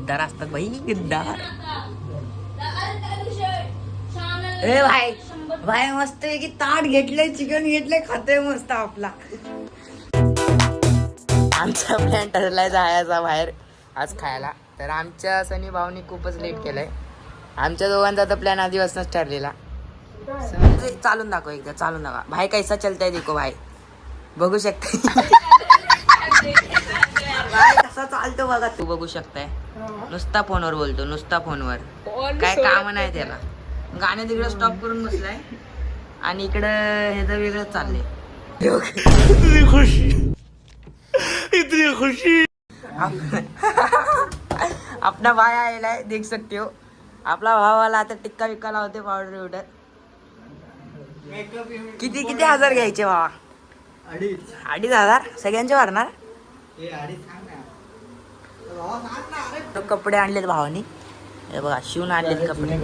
गद्दार असतात भाई, गद्दार. ए भाई भाई मस्त आहे की ताट घेतलंय, चिकन घेतलंय, खातोय मस्त आपला. आमचा प्लॅन ठरलाय जायचा बाहेर आज खायला. तर आमच्या सनी भाऊनी खूपच लेट केलंय. आमच्या दोघांचा तर प्लॅन आधीपासूनच ठरलेला. चालून दाखव एकदा, चालून दाखवा भाई कैसा चलताय देखो भाई, बघू शकता भाई कसा चालतो बघा, तू बघू शकताय. नुसता फोनवर बोलतो, नुसता फोनवर, काय काम नाही त्याला. गाणे तिकडे स्टॉप करून बसलाय आणि इकडं हे तर वेगळंच चाललंय. इतनी खुशी अपना भाई आयलाय, देख सकते हो. आपला भावाला आता टिक्का विक्का लावते, पावडर बिवडर. किती किती हजार घ्यायचे भावा? 2,500 सगळ्यांचे भरणार. कपडे आणलेत भावानी, हे बघा शिवून आणलेत कपडे,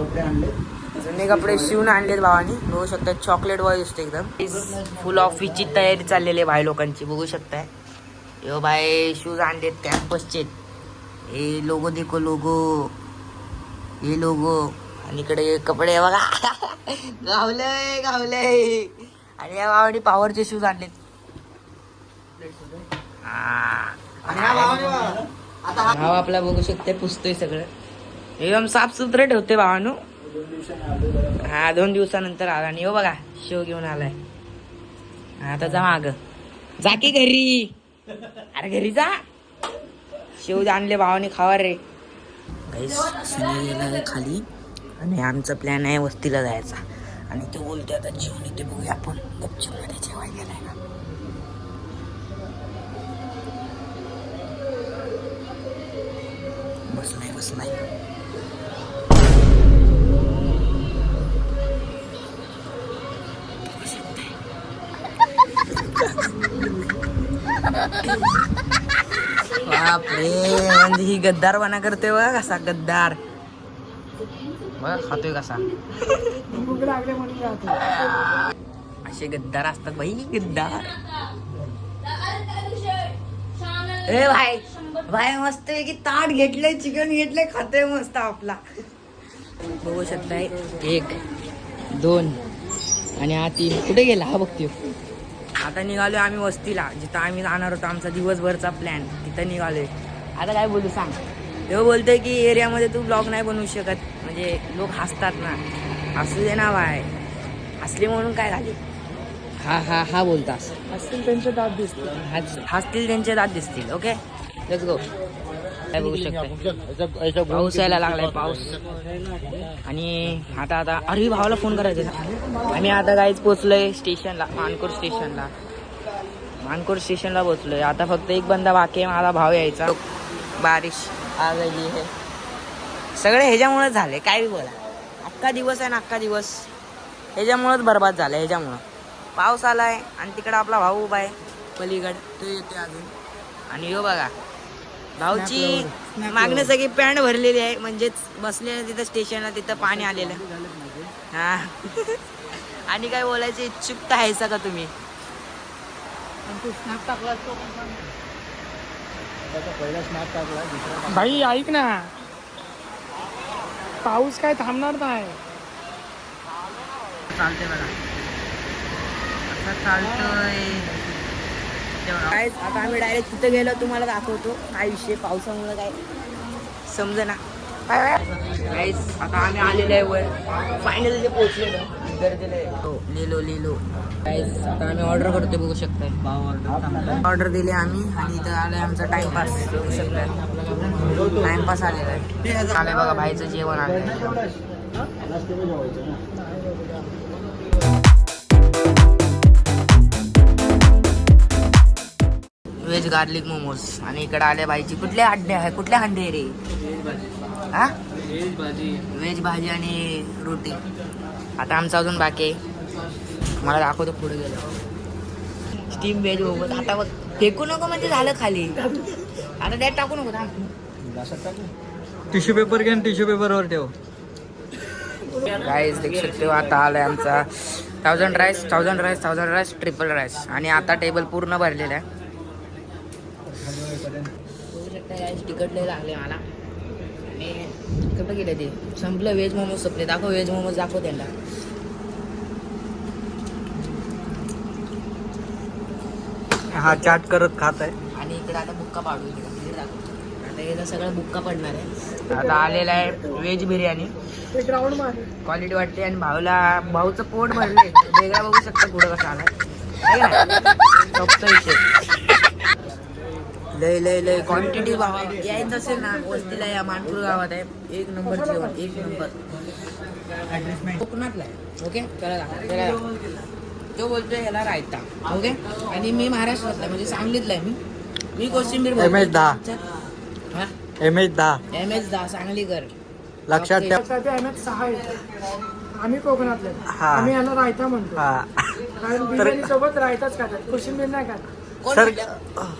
जुने कपडे शिवून आणलेत भावानी. बघू शकता चॉकलेट बॉय दिसतो एकदम. फुल ऑफिसची तयारी चाललेली आहे भाई लोकांची, बघू शकताय. यो भाई शूज आणलेत कॅम्पसचे, हे लोगो देखो, लोगो हे लोगो. आणि इकडे कपडे बघा गावलंय गावलंय. आणि या भावानी पॉवरचे शूज आणलेत. भाव आपला बघू शकते पुसतोय सगळं, एकदम साफ सुथरं ठेवते भावानू. हा 2 दिवसानंतर आला. आणि हो बघा शेव घेऊन आलाय. आता जा माग, जा की घरी, अरे घरी जा. शेव आणले भावाने, खावा रे. गेला खाली आणि आमचा प्लॅन आहे वस्तीला जायचा. आणि ते बोलते आता जेवण येते, बघूया आपण गपचूप मध्ये जेवाय गेलाय ना. बसलाय बसलाय. बापरे, म्हणजे ही गद्दारपणा करतोय बघा, कसा गद्दार बघा, खातोय कसा. असे गद्दार असतात भाई, गद्दार. ए भाई भाई मस्त आहे की ताट घेतलंय, चिकन घेतलंय, खातोय मस्त आपला. बघू शकताय 1 2 आणि हा 3 कुठे गेला हा बघतोय. आता निघालोय आम्ही वस्तीला, जिथं आम्ही जाणार होतो. आमचा दिवसभरचा प्लॅन, तिथं निघालोय. आता काय बोलू सांग. तेव्हा बोलतोय की एरियामध्ये तू ब्लॉग नाही बनवू शकत, म्हणजे लोक हसतात ना. हसू दे ना बाय, हसले म्हणून काय झाले. हा हा हा बोलतास, हसतील त्यांचे दात दिसतील, हसतील त्यांचे दात दिसतील. Okay let's go. काय बघू शकता पाऊस यायला लागलाय, पाऊस. आणि आता आता अरे भावाला फोन करायचा. आम्ही आता काहीच पोचलोय स्टेशनला, मानकोर स्टेशनला पोचलोय. आता फक्त एक बंदा बाकी आहे, माझा भाव यायचा. बारिश आ गई है, सगळे ह्याच्यामुळेच झाले. काय बी बोला, अख्खा दिवस आहे ना, अख्खा दिवस ह्याच्यामुळेच बरबाद झालं. ह्याच्यामुळं पाऊस आलाय आणि तिकडं आपला भाऊ उभा आहे पलीकड, तो येतोय अजून. आणि हो बघा भाऊची मागणं सगळी पॅन्ट भरलेली आहे, म्हणजेच बसले तिथं स्टेशनला, तिथं पाणी आलेलं. हा आणि काय बोलायचं इच्छुक आहेसा का तुम्ही? भाई ऐक ना, पाऊस काय थांबणार नाही. चालतंय बघा, आता चालतोय. आता आम्ही डायरेक्ट तिथं गेलो, तुम्हाला दाखवतो काय विषय. पावसामुळे काय समजेना. गाईस आता आम्ही आलेलो आहे वर, फायनल जे पोहोचलेलो लिहिलो. गाईस आता आम्ही ऑर्डर करतोय, बघू शकताय. ऑर्डर दिली आम्ही आणि इथं आलंय आमचा टाइमपास, बघू शकताय. टाइमपास आलेला आहे. आलंय बघा भाईचं जेवण आलंय. Veg garlic momos. आणि इकडे आले भाईची कुठले हंडे आहे, कुठले हंडे रे? हा व्हेज भाजी आणि रोटी. आता आमचा अजून बाकी आहे, मला दाखवतो पुढे गेलो. Steam veg momos. आता बघ फेकू नको म्हणजे झालं खाली, आता त्यात टाकू नको. टिश्यू पेपर घ्या, टिश्यू पेपरवर ठेव. राईस देख शकते. आता आलाय आमचा 1000 राईस ट्रिपल राईस. आणि आता टेबल पूर्ण भरलेला आहे. तिकट लय लागले मला. कुठं गेले ते संपलं व्हेज मोमोज संपले. दाखव व्हेज मोमोज दाखव त्यांना. हा चाट करत खात आहे. आणि इकडे आता बुक्का पाडू. इकडे दाखव. आता याचा सगळं बुक्का पडणार आहे. आता आलेला आहे व्हेज बिर्याणी. क्वालिटी वाटते आणि भाऊचं पोट भरले. वेगळा बघू शकता पुढं कसं आला. टॉपचा विषय. लय लय लय क्वांटिटी भावा यायचं असेल ना वस्तीला या मानपूर गावात आहे. एक नंबर जेवण, एक नंबर. कोकणातला आहे. ओके चला तो बोलतोय ह्याला रायता. ओके आणि मी महाराष्ट्रातला म्हणजे सांगलीतला आहे. मी कोशिंबीर MS 10. MS 10 MS 10 सांगलीकर लक्षात ठेव. MS 6 आम्ही कोकणातले. हा. आम्ही याला रायता म्हणतो. हा कारण बिर्याणी सोबत रायताच खातात, कोशिंबीर नाही खात.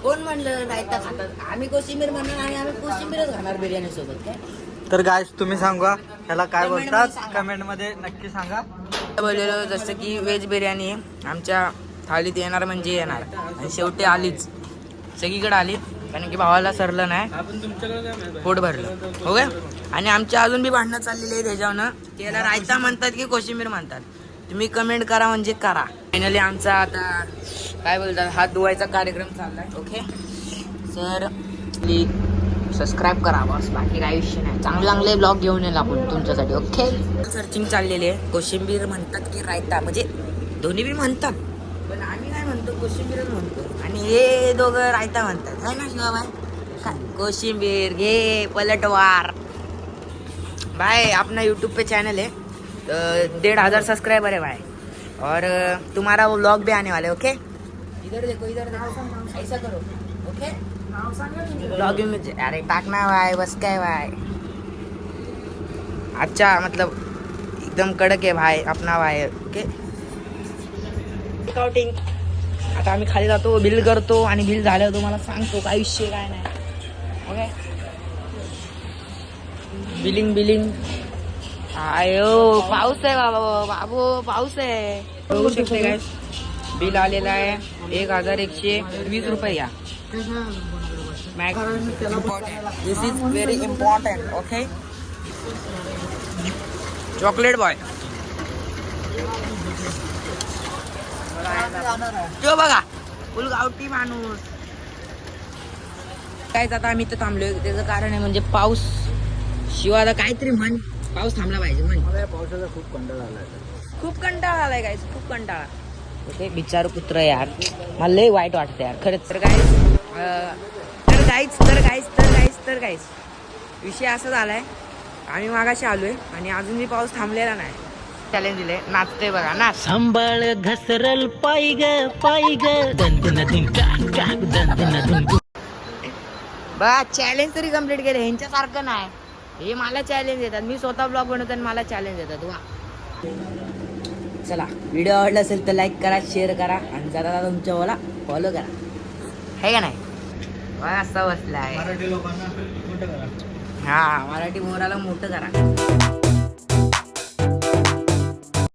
कोण म्हणलं रायता खातात. आम्ही कोशिंबीर म्हणणार आणि आम्ही कोशिंबीरच खाणार बिर्याणी सोबत. काय तर गाईस तुम्ही सांगा ह्याला काय बोलतात कमेंट मध्ये नक्की सांगा. बोललेलो जसं की व्हेज बिर्याणी आमच्या थाळीत येणार म्हणजे येणार आणि शेवटी आलीच. सगळीकडे आली कारण की भावाला सरलं नाही, पोट भरलं. ओके आणि आमच्या अजून बी भांडणं चाललेली आहे त्याच्यावरनं की याला रायता म्हणतात की कोशिंबीर म्हणतात. तुम्ही कमेंट करा म्हणजे करा. फायनली आमचा आता काय बोलतात हात धुवायचा कार्यक्रम चाललाय. ओके सर प्लीज सबस्क्राईब करा बस, बाकी काही विषय नाही. चांगले चांगले ब्लॉग घेऊन येईल आपण तुमच्यासाठी. ओके सर्चिंग चाललेली आहे. कोशिंबीर म्हणतात की रायता म्हणजे दोन्ही बी म्हणतात पण आम्ही काय म्हणतो कोशिंबीरच म्हणतो आणि हे दोघं रायता म्हणतात है ना शिवाबाई. कोशिंबीर घे पलटवार. भाई अपना यूट्यूब पे चैनल है 1,500 सब्सक्राइबर है भाई और तुम्हारा वो व्लॉग भी आने वाले. ओके इधर देखो ऐसा करो. ओके ब्लॉग में अरे टाकना भाई बस काय भाई. अच्छा मतलब एकदम कडक आहे भाई अपना भाई. Okay counting. आता आम्ही खाली जातो बिल करतो आणि बिल झाल्यावर तुम्हाला सांगतो काय विषय काय नाही. ओके बिलिंग आयो पाऊस आहे बाबू पाऊस आहे. बघू शकते काय बिल आलेलं आहे 1,120 रुपये. या this is very important. Okay chocolate boy तो बघा फुल गावठी माणूस. कायच आता आम्ही इथं थांबलोय त्याचं कारण आहे म्हणजे पाऊस. शिवाय आता काहीतरी म्हण पाऊस थांबला पाहिजे म्हण. पावसाचा खूप कंटाळा आलाय. खूप कंटाळा आलाय गाईस, खूप कंटाळा. ओके बिचारू कुत्र यार मला लय वाईट वाटतं यार खरंच. तर गाईस विषय असा झालाय आम्ही मागाशी आलोय आणि अजून मी पाऊस थांबलेला नाही. चॅलेंज दिले नाचते बघा ना. सांभाळ घसरल पाय ग बघा चॅलेंज तरी कम्प्लीट केले. ह्यांच्यासारखं नाही. हे मला चॅलेंज देतात. मी स्वतः ब्लॉग बनवतो आणि मला चॅलेंज देतात. वा चला व्हिडिओ आवडला असेल तर लाईक करा, शेअर करा आणि जरा तुमच्या मला फॉलो करा. आहे का नाही. बघा असा बसलाय. मराठी लोकांना मोठं करा. हा मराठी मोराला मोठं करा.